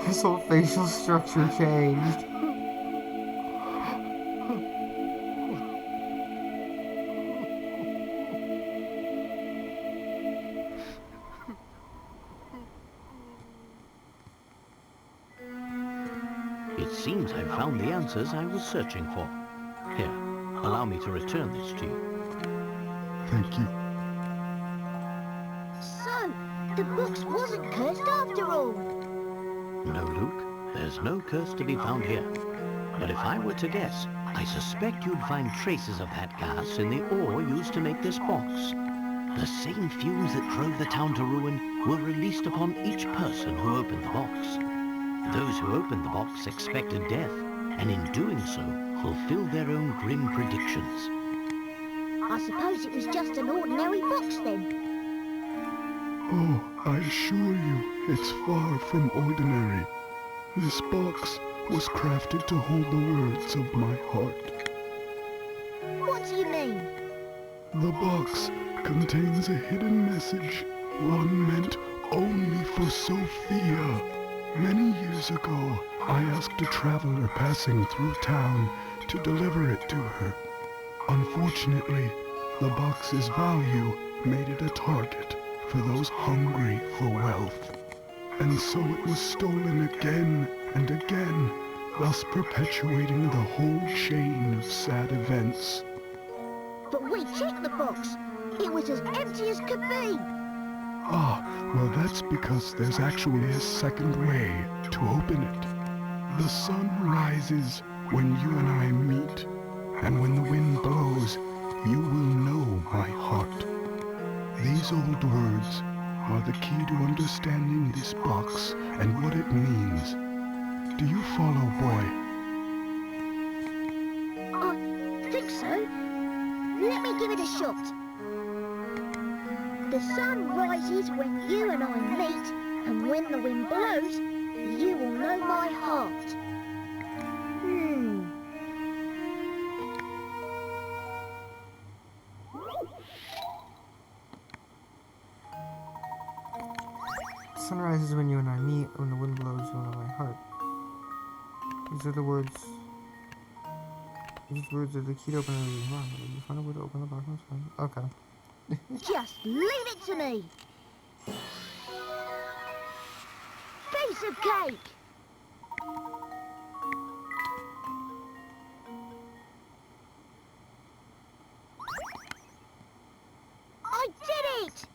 His whole facial structure changed. It seems I've found the answers I was searching for. Here, allow me to return this to you. Thank you. So, the box wasn't cursed after all. No, Luke, there's no curse to be found here. But if I were to guess, I suspect you'd find traces of that gas in the ore used to make this box. The same fumes that drove the town to ruin were released upon each person who opened the box. Those who opened the box expected death, and in doing so, fulfilled their own grim predictions. I suppose it was just an ordinary box then. Oh, I assure you, it's far from ordinary. This box was crafted to hold the words of my heart. What do you mean? The box contains a hidden message, one meant only for Sophia. Many years ago, I asked a traveler passing through town to deliver it to her. Unfortunately, the box's value made it a target for those hungry for wealth. And so it was stolen again and again, thus perpetuating the whole chain of sad events. But we checked the box. It was as empty as could be. Ah, well that's because there's actually a second way to open it. The sun rises when you and I meet, and when the wind blows, you will know my heart. These old words are the key to understanding this box and what it means. Do you follow, boy? I think so. Let me give it a shot. The sun rises when you and I meet, and when the wind blows, you will know my heart. Sun rises when you and I meet, when the wind blows, you will know my heart. These are the words. These words are the key to opening the box. Did you find a way to open the box? Okay. Just leave it to me. Piece of cake. I did it!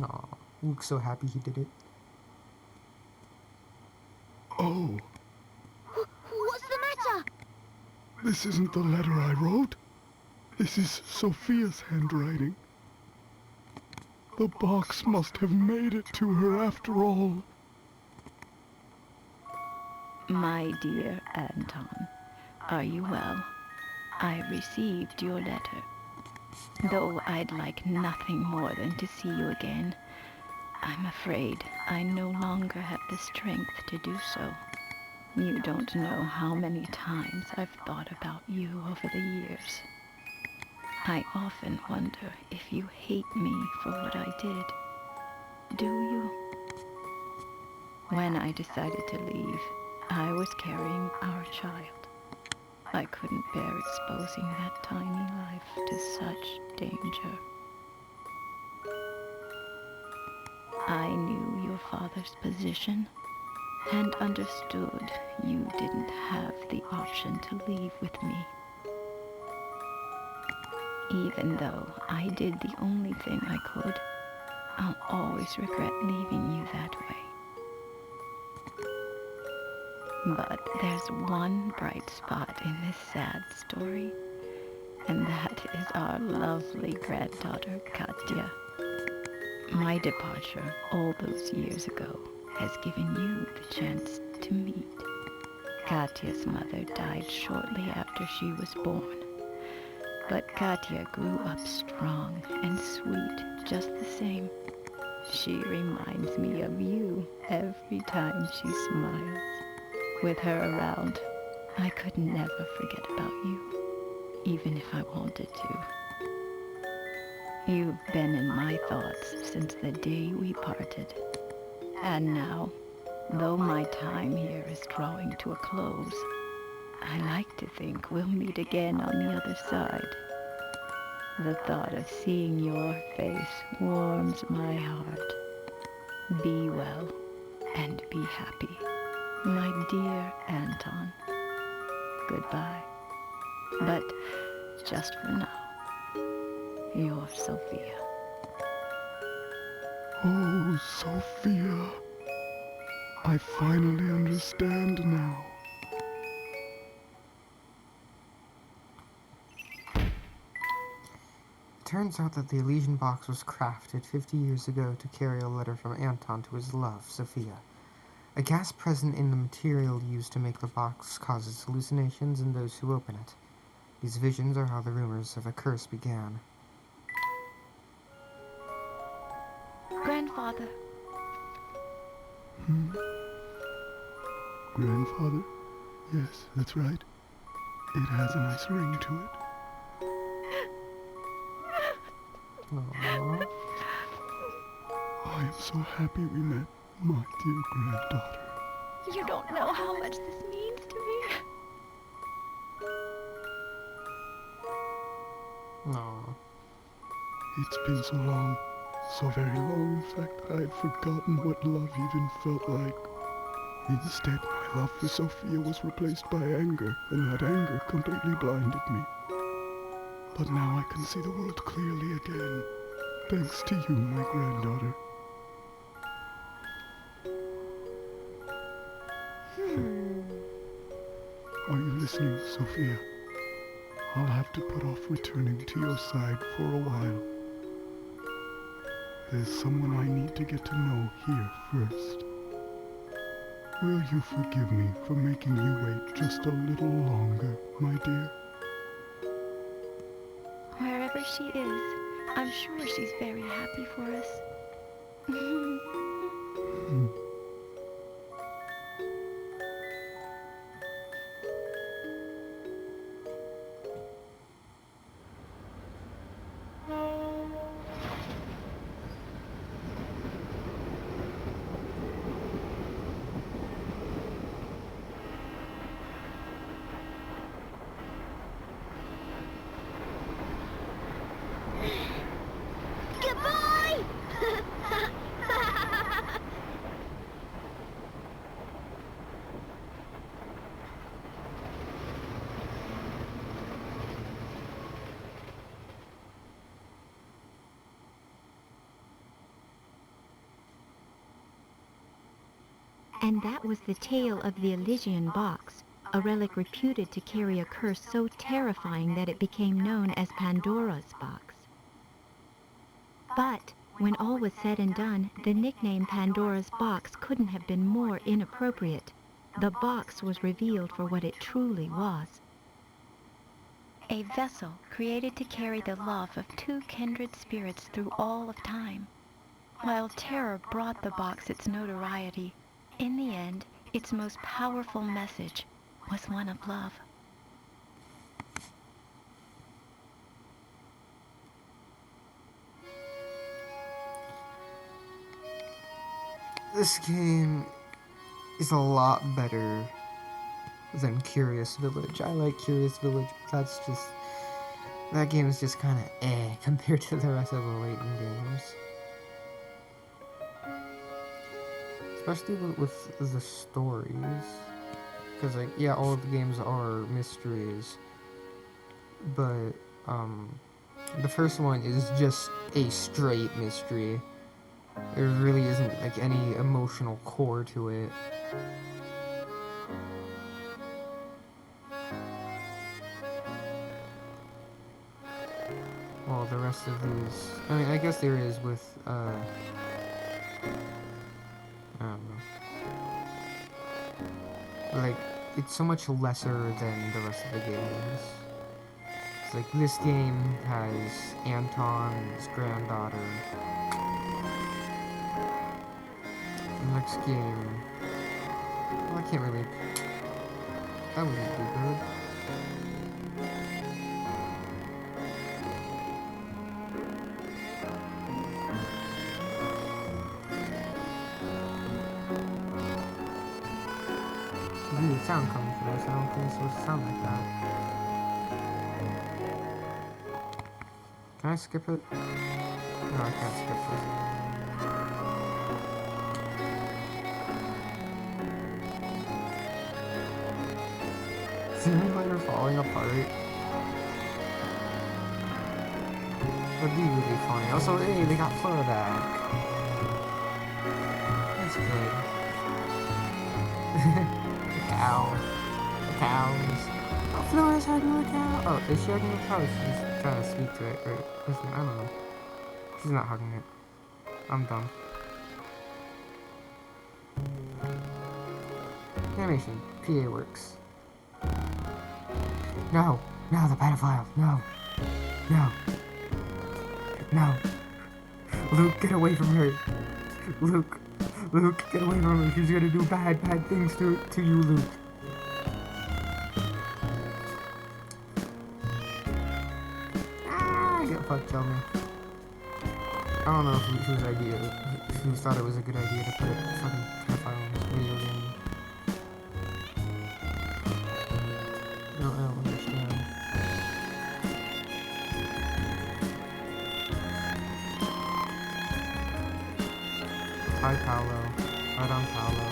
Aw, Luke's so happy he did it. Oh, What's the matter? this isn't the letter I wrote. This is Sophia's handwriting. The box must have made it to her after all. My dear Anton, are you well? I received your letter. Though I'd like nothing more than to see you again, I'm afraid I no longer have the strength to do so. You don't know how many times I've thought about you over the years. I often wonder if you hate me for what I did. Do you? When I decided to leave, I was carrying our child. I couldn't bear exposing that tiny life to such danger. I knew your father's position and understood you didn't have the option to leave with me. Even though I did the only thing I could, I'll always regret leaving you that way. But there's one bright spot in this sad story, and that is our lovely granddaughter, Katya. My departure all those years ago has given you the chance to meet. Katya's mother died shortly after she was born, but Katya grew up strong and sweet just the same. She reminds me of you every time she smiles. With her around, I could never forget about you, even if I wanted to. You've been in my thoughts since the day we parted. And now, though my time here is drawing to a close, I like to think we'll meet again on the other side. The thought of seeing your face warms my heart. Be well and be happy, my dear Anton. Goodbye. But just for now, your Sophia. Oh, Sophia. I finally understand now. Turns out that the Elysian box was crafted 50 years ago to carry a letter from Anton to his love, Sophia. A gas present in the material used to make the box causes hallucinations in those who open it. These visions are how the rumors of a curse began. Grandfather. Grandfather? Yes, that's right. It has a nice ring to it. Aww. I am so happy we met, my dear granddaughter. You don't know how much this means to me. Aww. It's been so long, so very long, in fact, that I had forgotten what love even felt like. Instead, my love for Sophia was replaced by anger, and that anger completely blinded me. But now I can see the world clearly again, thanks to you, my granddaughter. Are you listening, Sophia? I'll have to put off returning to your side for a while. There's someone I need to get to know here first. Will you forgive me for making you wait just a little longer, my dear? Wherever she is, I'm sure she's very happy for us. Goodbye! And that was the tale of the Elysian box, a relic reputed to carry a curse so terrifying that it became known as Pandora's box. But When all was said and done, the nickname Pandora's box couldn't have been more inappropriate. The box was revealed for what it truly was. A vessel created to carry the love of two kindred spirits through all of time. While terror brought the box its notoriety, in the end, its most powerful message was one of love. This game is a lot better than Curious Village. I like Curious Village, but that game is just kind of compared to the rest of the Layton games. Especially with the stories. Because, like, yeah, all of the games are mysteries. But, the first one is just a straight mystery. There really isn't, like, any emotional core to it. Well, the rest of these... I mean, I guess there is with, I don't know. Like, it's so much lesser than the rest of the games. It's like, this game has Anton, his granddaughter. The next game... Well, I can't really... That wouldn't be good. The sound comes from this. I don't think it's supposed to sound like that. Can I skip it? No, I can't skip it. Simulator falling apart. That'd be really funny. Also, hey, they got Flora back. That's good. Cow. The cows. Oh, Flora's hugging the cow. Oh, is she hugging the cow? She's trying to speak to it, right? Listen, I don't know. She's not hugging it. I'm dumb. Animation. PA works. No. No, the pedophile. No. No. No. Luke, get away from her. Luke, get away from her. She's gonna do bad things to you, Luke. Ah, get fucked, tell me. I don't know whose idea, who thought it was a good idea to put a fucking pedophile in this video game. I don't understand. Hi, Paolo. Right on, Paolo.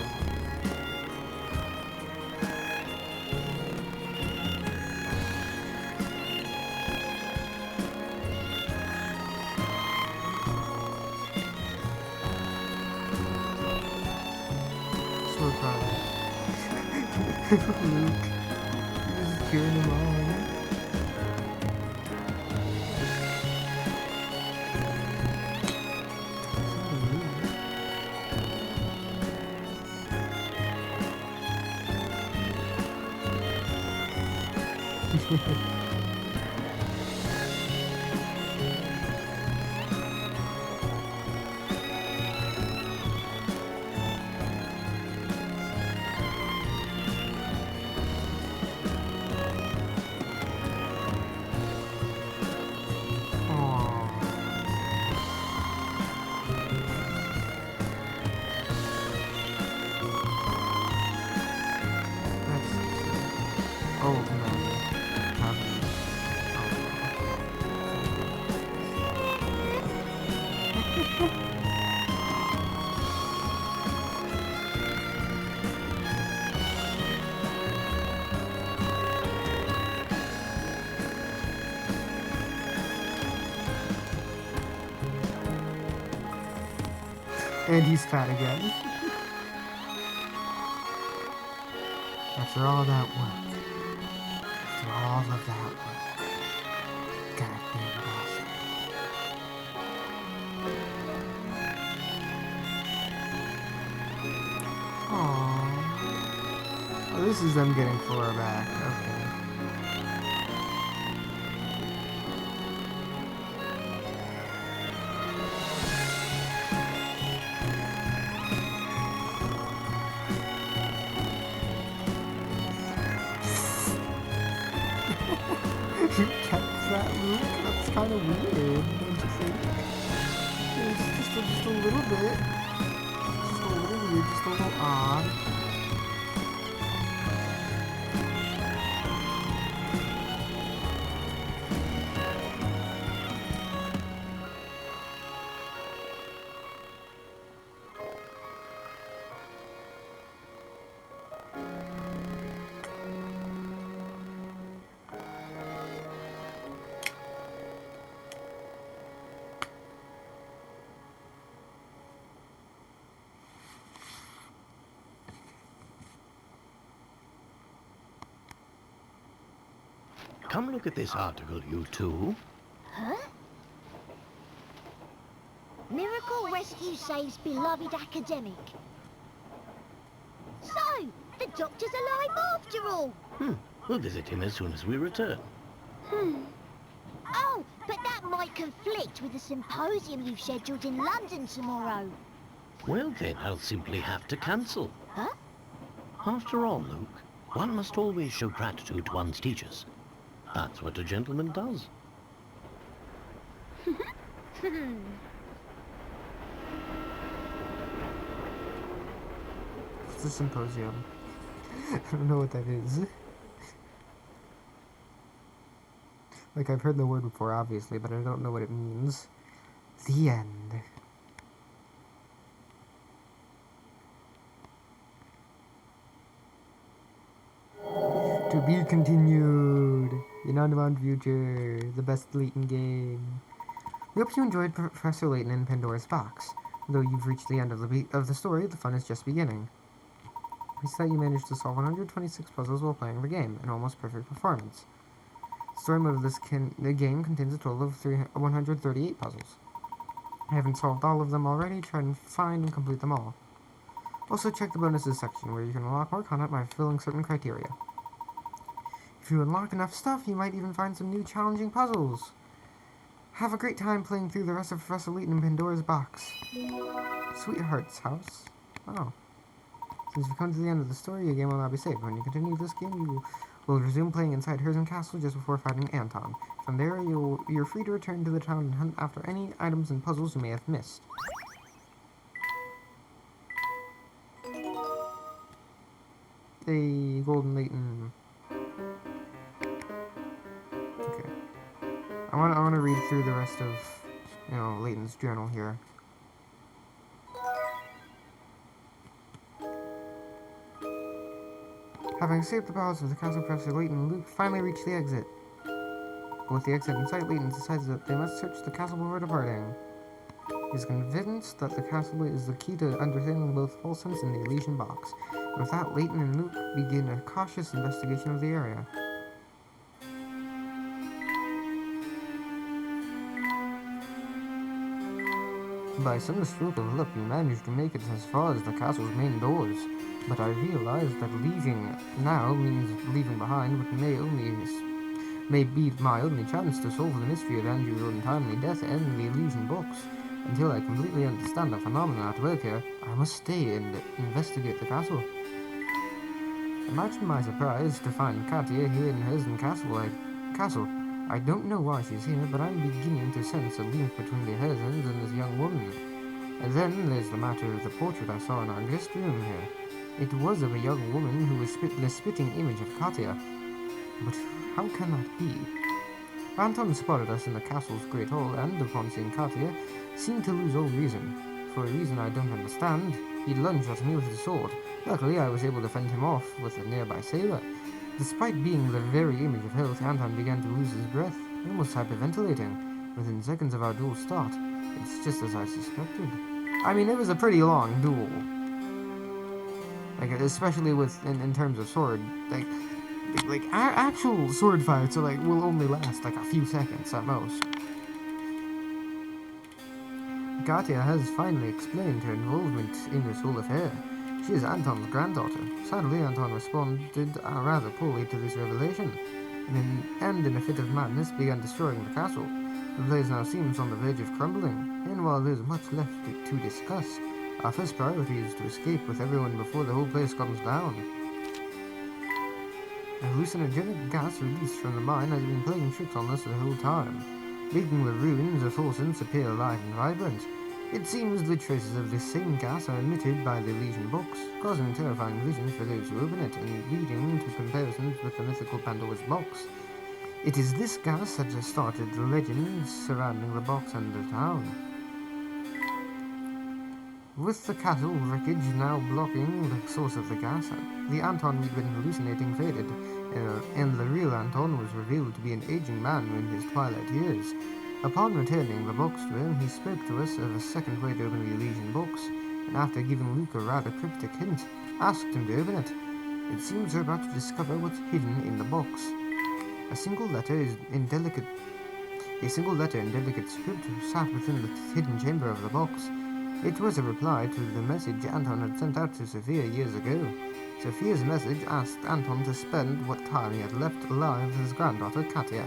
So proud. Luke. He's just cheering him on. Oh, no. And he's fat again. After all that work. After all of that work. God damn bastard. this is them getting Flora back. Okay. You kept that look? That's kind of weird, don't you think? It's just a little bit. Just a little weird, just a little odd. Come look at this article, you two. Huh? Miracle rescue saves beloved academic. So, the doctor's alive after all. We'll visit him as soon as we return. Oh, but that might conflict with the symposium you've scheduled in London tomorrow. Well then, I'll simply have to cancel. Huh? After all, Luke, one must always show gratitude to one's teachers. That's what a gentleman does. It's a symposium. I don't know what that is. Like, I've heard the word before, obviously, but I don't know what it means. The end. To be continued. In Unknown Future, the best Layton game. We hope you enjoyed Professor Layton and Pandora's Box. Though you've reached the end of the story, the fun is just beginning. We saw you managed to solve 126 puzzles while playing the game, an almost perfect performance. The story mode of the game contains a total of 138 puzzles. I haven't solved all of them already, try and find and complete them all. Also check the bonuses section, where you can unlock more content by filling certain criteria. If you unlock enough stuff, you might even find some new challenging puzzles. Have a great time playing through the rest of Professor Layton and Pandora's Box. Sweetheart's House? Oh. Since you've come to the end of the story, your game will now be saved. When you continue this game, you will resume playing inside Herzen Castle just before fighting Anton. From there, you're free to return to the town and hunt after any items and puzzles you may have missed. Hey, Golden Layton. Okay. I want to read through the rest of, Layton's journal here. Having escaped the palace of the castle, Professor Layton and Luke finally reach the exit. With the exit in sight, Layton decides that they must search the castle before departing. He's convinced that the castle is the key to understanding both Volsunds and the Elysian Box. And with that, Layton and Luke begin a cautious investigation of the area. By some stroke of luck, we managed to make it as far as the castle's main doors. But I realized that leaving now means leaving behind what may be my only chance to solve the mystery of Andrew's untimely death and the Elysian books. Until I completely understand the phenomena at work here, I must stay and investigate the castle. Imagine my surprise to find Katia here in Herzen Castle. I don't know why she's here, but I'm beginning to sense a link between the Herzens and this young woman. And then there's the matter of the portrait I saw in our guest room here. It was of a young woman who was the spitting image of Katia. But how can that be? Anton spotted us in the castle's great hall and, upon seeing Katia, seemed to lose all reason. For a reason I don't understand, he lunged at me with his sword. Luckily, I was able to fend him off with a nearby sailor. Despite being the very image of health, Anton began to lose his breath, almost hyperventilating. Within seconds of our duel start, it's just as I suspected. I mean, it was a pretty long duel. Like, especially in terms of sword, like actual sword fights will only last like a few seconds at most. Katia has finally explained her involvement in this whole affair. She is Anton's granddaughter. Sadly, Anton responded rather poorly to this revelation, and in a fit of madness began destroying the castle. The place now seems on the verge of crumbling, and while there is much left to discuss, our first priority is to escape with everyone before the whole place comes down. A hallucinogenic gas released from the mine has been playing tricks on us the whole time, making the ruins of Horsens appear alive and vibrant. It seems the traces of this same gas are emitted by the Elysian box, causing terrifying visions for those who open it, and leading to comparisons with the mythical Pandora's box. It is this gas that has started the legends surrounding the box and the town. With the castle wreckage now blocking the source of the gas, the Anton we'd been hallucinating faded, and the real Anton was revealed to be an aging man in his twilight years. Upon returning the box to him, he spoke to us of a second way to open the Elysian box, and after giving Luke a rather cryptic hint, asked him to open it. It seems we're about to discover what's hidden in the box. A single letter in delicate script sat within the hidden chamber of the box. It was a reply to the message Anton had sent out to Sophia years ago. Sophia's message asked Anton to spend what time he had left alive with his granddaughter Katya.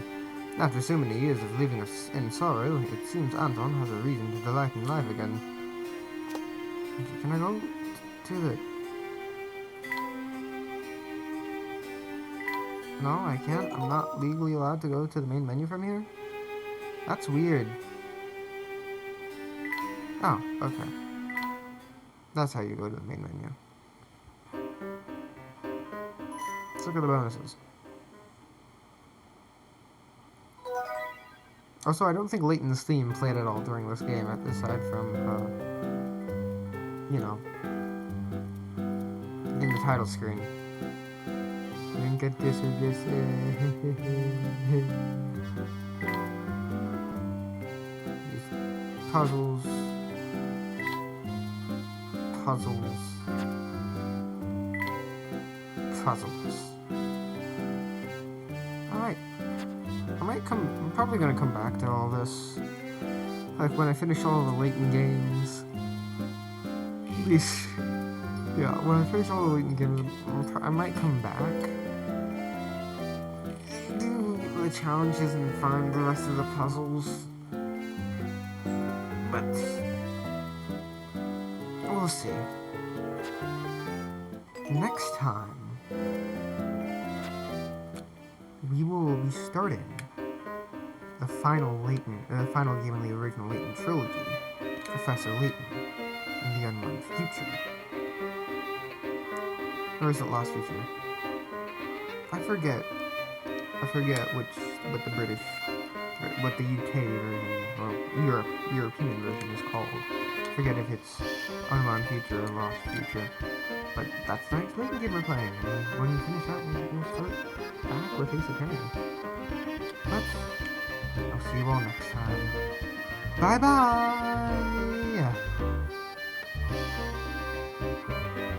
After so many years of living in sorrow, it seems Anton has a reason to delight in life again. Can I go to the... No, I can't. I'm not legally allowed to go to the main menu from here? That's weird. Oh, okay. That's how you go to the main menu. Let's look at the bonuses. Also, I don't think Layton's theme played at all during this game, aside from, you know, in the title screen. Didn't get this or this. These puzzles. Alright. I'm probably gonna come back to all this. Like when I finish all the Layton games. Yeah, when I finish all the Layton games, I might come back. Do the challenges and find the rest of the puzzles. But we'll see. Next time, we will be starting the final game in the original Layton trilogy, Professor Layton and the Unknown Future. Or is it Lost Future? I forget what the UK version, or European version is called. I forget if it's Unknown Future or Lost Future. But that's the next Layton game we're playing. And when we finish that, we'll start back with Ace Attorney. But I'll see you all next time. Bye bye!